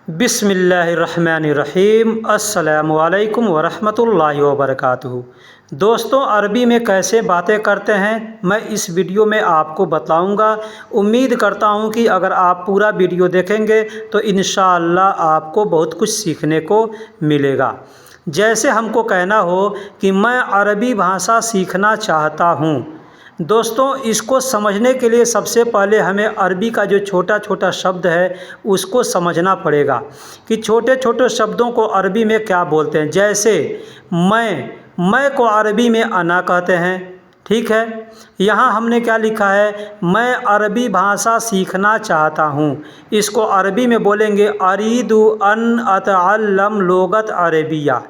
बिस्मिल्लाहिर्रहमानिर्रहीम अस्सलामुअलैकुम वरहमतुल्लाहि वबरकातुहू। दोस्तों, अरबी में कैसे बातें करते हैं मैं इस वीडियो में आपको बताऊंगा। उम्मीद करता हूं कि अगर आप पूरा वीडियो देखेंगे तो इंशाअल्लाह आपको बहुत कुछ सीखने को मिलेगा। जैसे हमको कहना हो कि मैं अरबी भाषा सीखना चाहता हूं। दोस्तों, इसको समझने के लिए सबसे पहले हमें अरबी का जो छोटा छोटा शब्द है उसको समझना पड़ेगा कि छोटे छोटे शब्दों को अरबी में क्या बोलते हैं। जैसे मैं को अरबी में अना कहते हैं। ठीक है, यहाँ हमने क्या लिखा है, मैं अरबी भाषा सीखना चाहता हूँ। इसको अरबी में बोलेंगे अरीदु अन अतअल्लम लोगत अरबिया।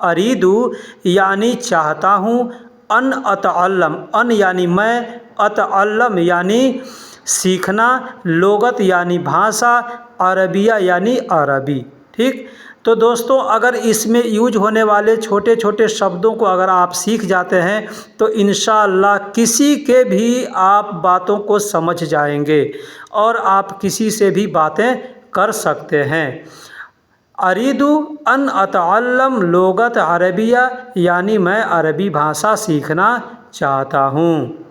अरीदु यानी चाहता हूँ, अन अतअल्लम, अन यानी मैं, अतअल्लम यानी सीखना, लोगत यानी भाषा, अरबिया यानी अरबी। ठीक, तो दोस्तों अगर इसमें यूज होने वाले छोटे छोटे शब्दों को अगर आप सीख जाते हैं तो इंशाअल्लाह किसी के भी आप बातों को समझ जाएंगे और आप किसी से भी बातें कर सकते हैं। अरीदु अन अतअल्लम लोगत अरबिया यानी मैं अरबी भाषा सीखना चाहता हूँ।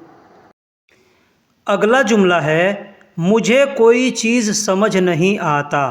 अगला जुमला है मुझे कोई चीज़ समझ नहीं आता।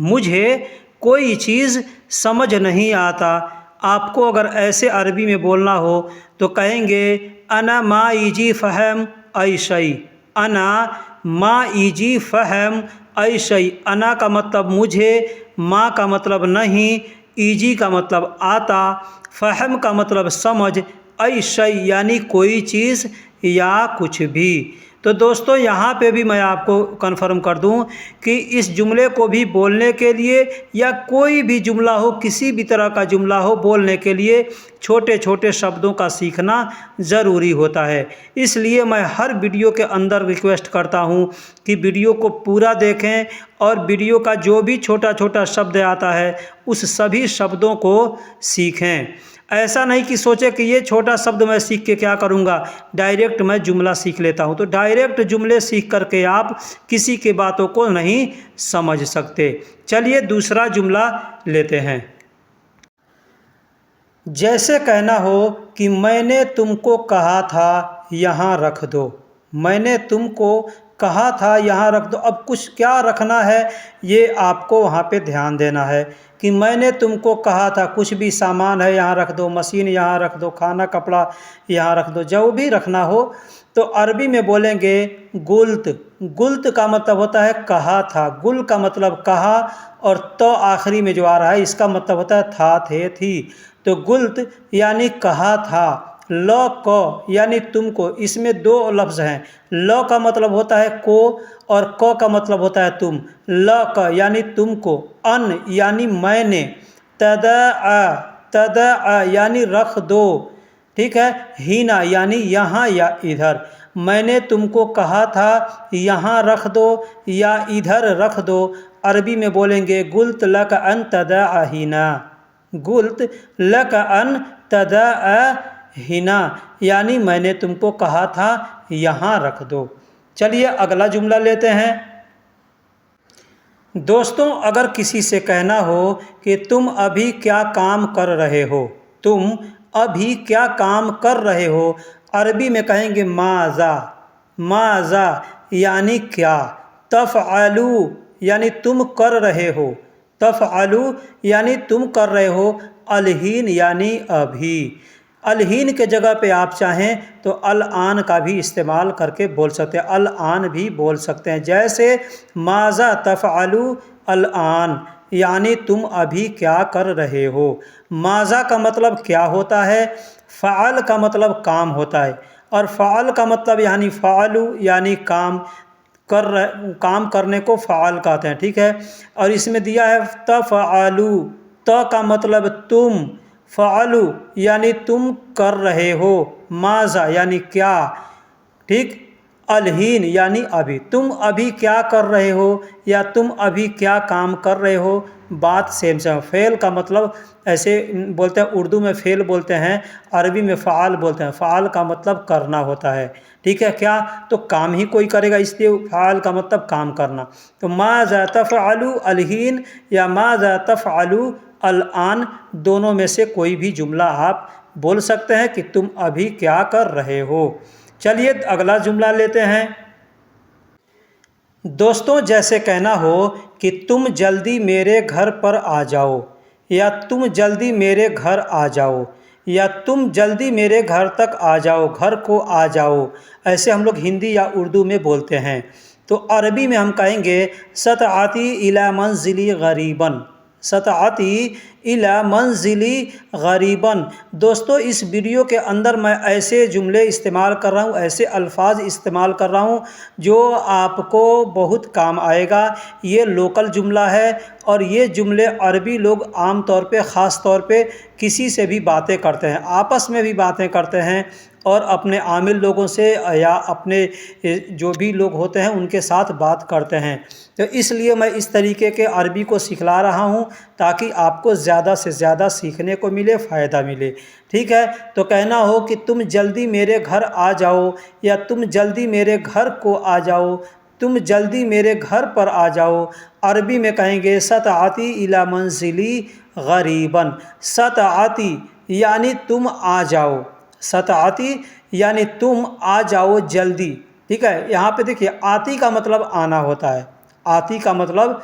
मुझे कोई चीज़ समझ नहीं आता। आपको अगर ऐसे अरबी में बोलना हो तो कहेंगे अना मा इजी फ़हम ऐ शई। अना मा इजी फ़हम ऐ शई। अना का मतलब मुझे, मा का मतलब नहीं, इजी का मतलब आता, फ़हम का मतलब समझ, ऐ शई यानी कोई चीज़ या कुछ भी। तो दोस्तों यहाँ पे भी मैं आपको कन्फर्म कर दूं कि इस जुमले को भी बोलने के लिए या कोई भी जुमला हो, किसी भी तरह का जुमला हो, बोलने के लिए छोटे छोटे शब्दों का सीखना ज़रूरी होता है। इसलिए मैं हर वीडियो के अंदर रिक्वेस्ट करता हूँ कि वीडियो को पूरा देखें और वीडियो का जो भी छोटा छोटा शब्द आता है उस सभी शब्दों को सीखें। ऐसा नहीं कि सोचे कि ये छोटा शब्द मैं सीख के क्या करूँगा, डायरेक्ट मैं जुमला सीख लेता हूँ। तो डायरेक्ट जुमले सीख करके आप किसी के बातों को नहीं समझ सकते। चलिए दूसरा जुमला लेते हैं। जैसे कहना हो कि मैंने तुमको कहा था यहाँ रख दो। मैंने तुमको कहा था यहाँ रख दो। अब कुछ क्या रखना है ये आपको वहाँ पे ध्यान देना है कि मैंने तुमको कहा था, कुछ भी सामान है यहाँ रख दो, मशीन यहाँ रख दो, खाना कपड़ा यहाँ रख दो, जो भी रखना हो तो अरबी में बोलेंगे गुल्त। गुल्त का मतलब होता है कहा था, गुल का मतलब कहा और तो आखिरी में जो आ रहा है इसका मतलब होता है था, थे, थी। तो गुल्त यानी कहा था। ल क यानी तुमको, इसमें दो लफ्ज़ हैं। ल का मतलब होता है को और क का मतलब होता है तुम। ल क यानी तुमको, अन यानी मैंने, तदा यानी रख दो। ठीक है, हीना यानी यहाँ या इधर। मैंने तुमको कहा था यहाँ रख दो या इधर रख दो। अरबी में बोलेंगे गुल्त लक अन तदा हीना। गुल्त लक अन तदा हिना यानी मैंने तुमको कहा था यहाँ रख दो। चलिए अगला जुमला लेते हैं। दोस्तों अगर किसी से कहना हो कि तुम अभी क्या काम कर रहे हो, तुम अभी क्या काम कर रहे हो, अरबी में कहेंगे माज़ा। माज़ा यानी क्या, तफ़अलू यानी तुम कर रहे हो, तफ़अलू यानी तुम कर रहे हो, अलहीन यानी अभी। अलहीन के जगह पे आप चाहें तो अल आन का भी इस्तेमाल करके बोल सकते हैं, अल आन भी बोल सकते हैं। जैसे माज़ा तफ़अलू अल आन यानी तुम अभी क्या कर रहे हो। माज़ा का मतलब क्या होता है, फ़अल का मतलब काम होता है और फ़अल का मतलब यानी फ़अलू यानी काम करने को फ़अल कहते हैं। ठीक है, और इसमें दिया है तफ़अलू, त का मतलब तुम, फ़अलू यानी तुम कर रहे हो, माज़ा यानी क्या। ठीक, अलहीन यानी अभी, तुम अभी क्या कर रहे हो या तुम अभी क्या काम कर रहे हो, बात सेम सेम। फ़ेल का मतलब ऐसे बोलते हैं, उर्दू में फ़ेल बोलते हैं, अरबी में फ़ाल बोलते हैं। फ़ाल का मतलब करना होता है, ठीक है, क्या तो काम ही कोई करेगा, इसलिए फ़ाल का मतलब काम करना। तो माज़ा तफ़अलु अलहीन या माज़ा तफ़अलु अलआन, दोनों में से कोई भी जुमला आप बोल सकते हैं कि तुम अभी क्या कर रहे हो। चलिए अगला जुमला लेते हैं। दोस्तों, जैसे कहना हो कि तुम जल्दी मेरे घर पर आ जाओ, या तुम जल्दी मेरे घर आ जाओ, या तुम जल्दी मेरे घर तक आ जाओ, घर को आ जाओ, ऐसे हम लोग हिंदी या उर्दू में बोलते हैं। तो अरबी में हम कहेंगे सतआती इला मंजिली गरीबन, सतआती इला मंजिली गरीबन। दोस्तों, इस वीडियो के अंदर मैं ऐसे जुमले इस्तेमाल कर रहा हूँ, ऐसे अल्फाज इस्तेमाल कर रहा हूँ जो आपको बहुत काम आएगा। ये लोकल जुमला है और ये जुमले अरबी लोग आम तौर पे, ख़ास तौर पे किसी से भी बातें करते हैं, आपस में भी बातें करते हैं और अपने आमिल लोगों से या अपने जो भी लोग होते हैं उनके साथ बात करते हैं। तो इसलिए मैं इस तरीके के अरबी को सिखला रहा हूँ ताकि आपको ज़्यादा से ज़्यादा सीखने को मिले, फ़ायदा मिले। ठीक है, तो कहना हो कि तुम जल्दी मेरे घर आ जाओ, या तुम जल्दी मेरे घर को आ जाओ, तुम जल्दी मेरे घर पर आ जाओ। अरबी में कहेंगे सतआती इला मंजिली गरीबन। सतआती यानी तुम आ जाओ, सतआती यानी तुम आ जाओ जल्दी। ठीक है, यहाँ पे देखिए आती का मतलब आना होता है, आती का मतलब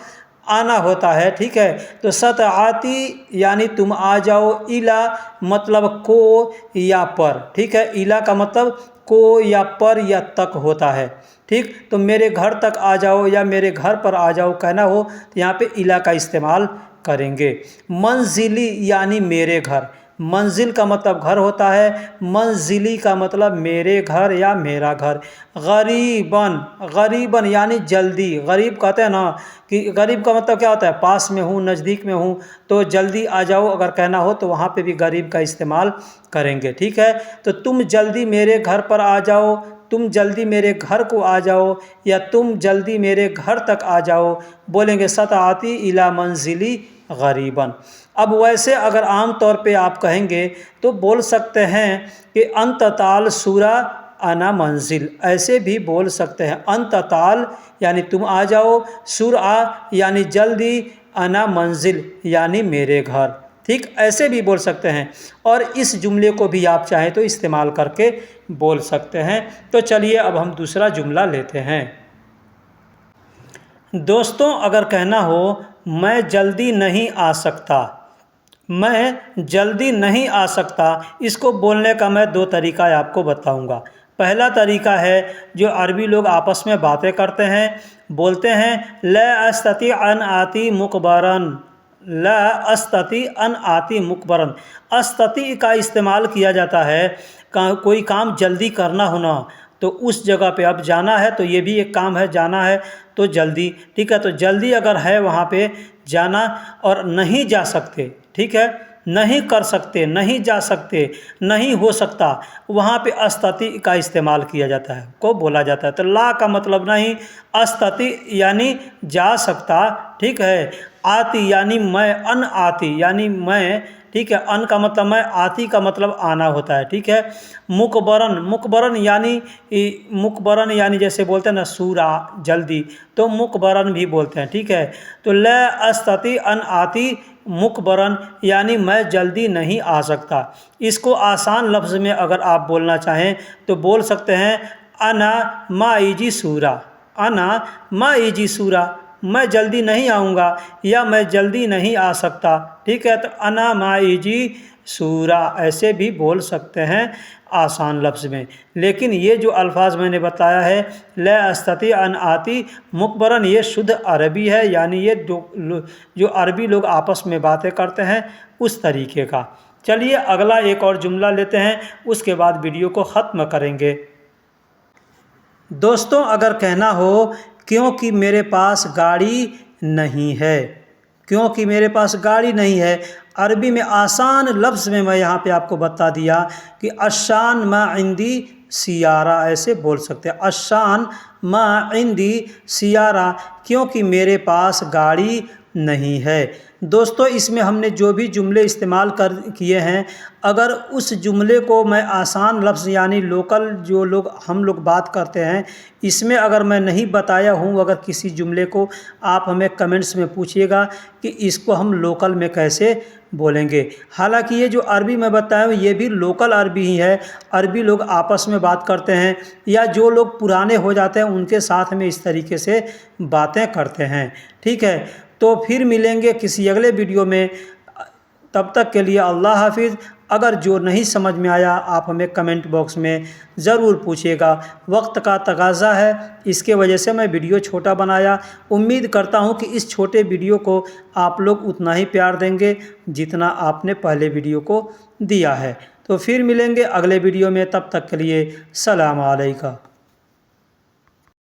आना होता है। ठीक है, तो सतआती यानी तुम आ जाओ, इला मतलब को या पर। ठीक है, इला का मतलब को या पर या तक होता है। ठीक, तो मेरे घर तक आ जाओ या मेरे घर पर आ जाओ कहना हो तो यहाँ पे इला का इस्तेमाल करेंगे। मंजिली यानी मेरे घर, मंजिल का मतलब घर होता है, मंजिली का मतलब मेरे घर या मेरा घर। गरीबन, गरीबन यानी जल्दी। गरीब कहते हैं ना कि गरीब का मतलब क्या होता है, पास में हूँ, नज़दीक में हूँ, तो जल्दी आ जाओ अगर कहना हो तो वहाँ पे भी गरीब का इस्तेमाल करेंगे। ठीक है, तो तुम जल्दी मेरे घर पर आ जाओ, तुम जल्दी मेरे घर को आ जाओ, या तुम जल्दी मेरे घर तक आ जाओ, बोलेंगे सतआती इला मंजिली गरीबन। अब वैसे अगर आम तौर पे आप कहेंगे तो बोल सकते हैं कि अंतताल सूरा अना मंजिल, ऐसे भी बोल सकते हैं। अंतताल यानी तुम आ जाओ, सूरा यानी जल्दी, अना मंजिल यानी मेरे घर। ठीक, ऐसे भी बोल सकते हैं और इस जुमले को भी आप चाहें तो इस्तेमाल करके बोल सकते हैं। तो चलिए अब हम दूसरा जुमला लेते हैं। दोस्तों, अगर कहना हो मैं जल्दी नहीं आ सकता, मैं जल्दी नहीं आ सकता, इसको बोलने का मैं दो तरीका आपको बताऊंगा। पहला तरीका है जो अरबी लोग आपस में बातें करते हैं, बोलते हैं ला अस्तती अन आती मुकबरन, ला अस्तती अन आती मुकबरन। अस्तती का इस्तेमाल किया जाता है कोई काम जल्दी करना होना, तो उस जगह पे अब जाना है तो ये भी एक काम है, जाना है तो जल्दी। ठीक है, तो जल्दी अगर है वहाँ पे जाना, और नहीं जा सकते, ठीक है, नहीं कर सकते, नहीं जा सकते, नहीं हो सकता, वहाँ पे अस्तति का इस्तेमाल किया जाता है, को बोला जाता है। तो ला का मतलब नहीं, अस्तति यानी जा सकता। ठीक है, आती यानी मैं, अन आती यानी मैं। ठीक है, अन का मतलब मैं, आती का मतलब आना होता है। ठीक है, मुकबरन, मुकबरन यानी मुकबरन यानी जैसे बोलते हैं ना सूरा जल्दी, तो मुकबरन भी बोलते हैं। ठीक है, तो ल अस्तती अन आती मुकबरन यानी मैं जल्दी नहीं आ सकता। इसको आसान लफ्ज़ में अगर आप बोलना चाहें तो बोल सकते हैं अना माइजी सूरा, अना माइजी सूरा, मैं जल्दी नहीं आऊँगा या मैं जल्दी नहीं आ सकता। ठीक है, तो अना माइजी सूरा ऐसे भी बोल सकते हैं आसान लफ्ज़ में। लेकिन ये जो अल्फाज मैंने बताया है ला अस्तती अन आती मुकबरन, ये शुद्ध अरबी है, यानी ये जो अरबी लोग आपस में बातें करते हैं उस तरीके का। चलिए अगला एक और जुमला लेते हैं, उसके बाद वीडियो को ख़त्म करेंगे। दोस्तों, अगर कहना हो क्योंकि मेरे पास गाड़ी नहीं है, क्योंकि मेरे पास गाड़ी नहीं है, अरबी में आसान लफ्ज़ में मैं यहाँ पे आपको बता दिया कि अशान मा इंदी सियारा ऐसे बोल सकते हैं। अशान मा इंदी सियारा, क्योंकि मेरे पास गाड़ी नहीं है। दोस्तों इसमें हमने जो भी जुमले इस्तेमाल किए हैं, अगर उस जुमले को मैं आसान लफ्ज़ यानी लोकल जो लोग हम लोग बात करते हैं, इसमें अगर मैं नहीं बताया हूँ, अगर किसी जुमले को आप हमें कमेंट्स में पूछिएगा कि इसको हम लोकल में कैसे बोलेंगे। हालांकि ये जो अरबी मैं बताया हूँ ये भी लोकल अरबी ही है। अरबी लोग आपस में बात करते हैं या जो लोग पुराने हो जाते हैं उनके साथ में इस तरीके से बातें करते हैं। ठीक है, तो फिर मिलेंगे किसी अगले वीडियो में। तब तक के लिए अल्लाह हाफिज़। अगर जो नहीं समझ में आया आप हमें कमेंट बॉक्स में ज़रूर पूछिएगा। वक्त का तकाज़ा है, इसके वजह से मैं वीडियो छोटा बनाया। उम्मीद करता हूं कि इस छोटे वीडियो को आप लोग उतना ही प्यार देंगे जितना आपने पहले वीडियो को दिया है। तो फिर मिलेंगे अगले वीडियो में, तब तक के लिए सलाम अलैकुम।